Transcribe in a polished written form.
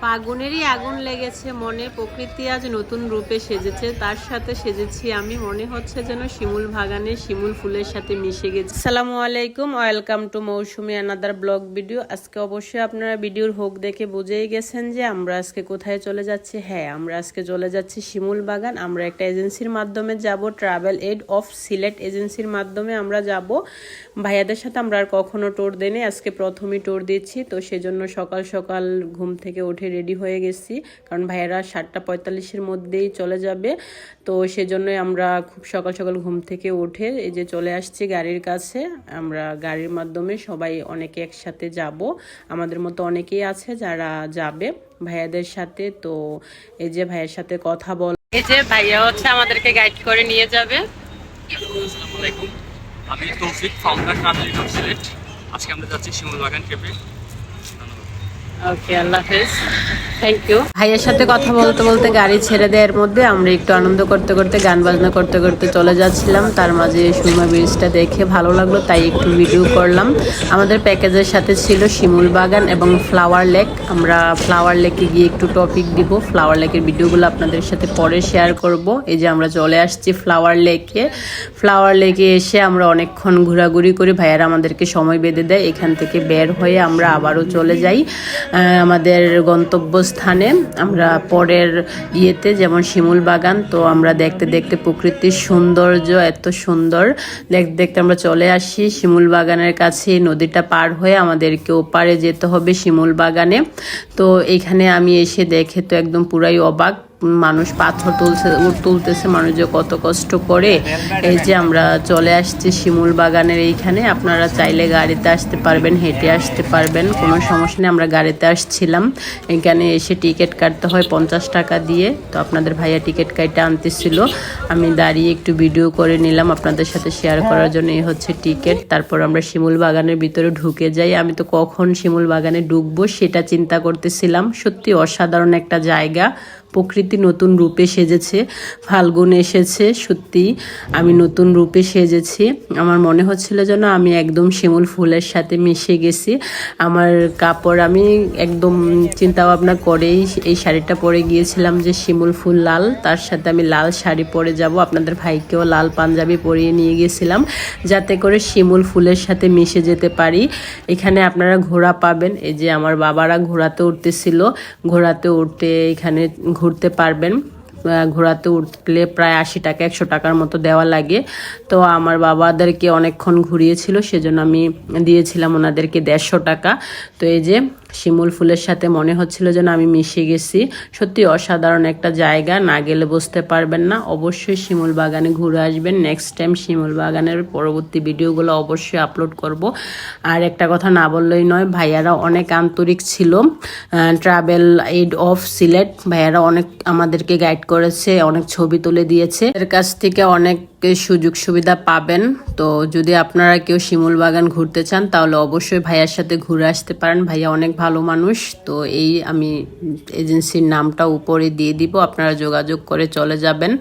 আগুনেরই আগুন লেগেছে মনে, প্রকৃতি আজ নতুন রূপে সেজেছে, তার সাথে সেজেছি আমি, মনে হচ্ছে যেন শিমুল বাগানে শিমুল ফুলের সাথে মিশে গেছে। আসসালামু আলাইকুম, welcome to Mousumi another blog video. আজকে অবশ্যই আপনারা ভিডিওর হোক দেখে বুঝেই গেছেন যে আমরা আজকে কোথায় চলে যাচ্ছি। হ্যাঁ, আমরা আজকে চলে যাচ্ছি শিমুল বাগান। আমরা একটা এজেন্সির মাধ্যমে যাব, ট্রাভেল এড অফ সিলেট এজেন্সির মাধ্যমে আমরা যাব। ভাইয়াদের সাথে আমরা আর কখনো ট্যুর দিইনি, আজকে প্রথমই ট্যুর দিচ্ছি। তো সেজন্য সকাল সকাল ঘুম থেকে উঠে রেডি হয়ে গেছি, কারণ ভাইয়েরা 7:45-এর মধ্যেই চলে যাবে। তো সেজন্যই আমরা খুব সকাল সকাল ঘুম থেকে উঠে এই যে চলে আসছি গাড়ির কাছে। আমরা গাড়ির মাধ্যমে সবাই অনেকে একসাথে যাব, আমাদের মতো অনেকেই আছে যারা যাবে ভাইয়াদের সাথে। তো এই যে ভাইয়ের সাথে কথা বল, এই যে ভাইয়া হচ্ছে আমাদেরকে গাইড করে নিয়ে যাবে। আসসালামু আলাইকুম, আমি Toufik, founder travel ad of Sylhet. আজকে আমরা যাচ্ছি শিমুল বাগান ট্রিপে। ওকে, আল্লাহ হাফেজ, থ্যাংক ইউ। ভাইয়ের সাথে কথা বলতে বলতে গাড়ি ছেড়ে দেওয়ার মধ্যে আমরা একটু আনন্দ করতে করতে গান বাজনা করতে করতে চলে যাচ্ছিলাম। তার মাঝে সুরমা ব্রিজটা দেখে ভালো লাগলো, তাই একটু ভিডিও করলাম। আমাদের প্যাকেজের সাথে ছিল শিমুল বাগান এবং ফ্লাওয়ার লেক। আমরা ফ্লাওয়ার লেকে গিয়ে একটু টপিক দিব, ফ্লাওয়ার লেকের ভিডিওগুলো আপনাদের সাথে পরে শেয়ার করব। এই যে আমরা চলে আসছি ফ্লাওয়ার লেকে। ফ্লাওয়ার লেকে এসে আমরা অনেকক্ষণ ঘোরাঘুরি করি, ভাইয়ারা আমাদেরকে সময় বেঁধে দেয়। এখান থেকে বের হয়ে আমরা আবারও চলে যাই আমাদের গন্তব্যস্থানে। আমরা পরের ইয়েতে যেমন শিমুল বাগান, তো আমরা দেখতে দেখতে প্রকৃতির সৌন্দর্য এত সুন্দর দেখতে দেখতে আমরা চলে আসি শিমুল বাগানের কাছে। নদীটা পার হয়ে আমাদেরকে ওপারে যেতে হবে শিমুল বাগানে। তো এখানে আমি এসে দেখে তো একদম পুরাই অবাক, মানুষ পাথর তুলতেছে, মানুষ যে কত কষ্ট করে। এই যে আমরা চলে আসছি শিমুল বাগানের এইখানে। আপনারা চাইলে গাড়িতে আসতে পারবেন, হেঁটে আসতে পারবেন, কোনো সমস্যা নেই। আমরা গাড়িতে আসছিলাম, এখানে এসে টিকিট কাটতে হয় 50 টাকা দিয়ে। তো আপনাদের ভাইয়া টিকিট কাটতে আনতেছিল, আমি দাঁড়িয়ে একটু ভিডিও করে নিলাম আপনাদের সাথে শেয়ার করার জন্য। এই হচ্ছে টিকিট। তারপর আমরা শিমুল বাগানের ভিতরে ঢুকে যাই। আমি তো কখন শিমুল বাগানে ঢুকবো সেটা চিন্তা করতেছিলাম। সত্যি অসাধারণ একটা জায়গা, প্রকৃতি নতুন রূপে সেজেছে, ফাল্গুন এসেছে, সত্যি আমি নতুন রূপে সেজেছি। আমার মনে হচ্ছিল যেন আমি একদম শিমুল ফুলের সাথে মিশে গেছি। আমার কাপড় আমি একদম চিন্তা ভাবনা করেই এই শাড়িটা পরে গিয়েছিলাম যে শিমুল ফুল লাল, তার সাথে আমি লাল শাড়ি পরে যাব। আপনাদের ভাইকেও লাল পাঞ্জাবি পরিয়ে নিয়ে গেছিলাম, যাতে করে শিমুল ফুলের সাথে মিশে যেতে পারি। এখানে আপনারা ঘোড়া পাবেন, এই যে আমার বাবারা ঘোড়াতে উঠতেছিল, ঘোড়াতে উঠে এখানে ঘুরতে পারবেন। ঘোড়াতে উঠলে প্রায় 80 টাকা 100 টাকার মতো দেওয়া লাগে। তো আমার বাবাদেরকে অনেকক্ষণ ঘুরিয়েছিল, সেজন্য আমি দিয়েছিলাম ওনাদেরকে 150 টাকা। তো এই যে শিমুল ফুলের সাথে মনে হচ্ছিল যেন আমি মিশে গেছি। সত্যি অসাধারণ একটা জায়গা, না গেলে বুঝতে পারবেন না। অবশ্যই শিমুল বাগানে ঘুরে আসবেন। নেক্সট টাইম শিমুল বাগানের পরবর্তী ভিডিওগুলো অবশ্যই আপলোড করব। আর একটা কথা না বললেই নয়, ভাইয়ারা অনেক আন্তরিক ছিল। ট্রাভেল এড অফ সিলেট ভাইয়ারা অনেক আমাদেরকে গাইড করেছে, অনেক ছবি তুলে দিয়েছে। এর কাছ থেকে অনেক সুযোগ সুবিধা পাবেন। তো যদি আপনারা কেউ শিমুল বাগান ঘুরতে চান তাহলে অবশ্যই ভাইয়ার সাথে ঘুরে আসতে পারেন। ভাইয়া অনেক ভালো মানুষ। তো এই আমি এজেন্সির নামটা উপরে দিয়ে দিব, আপনারা যোগাযোগ করে চলে যাবেন।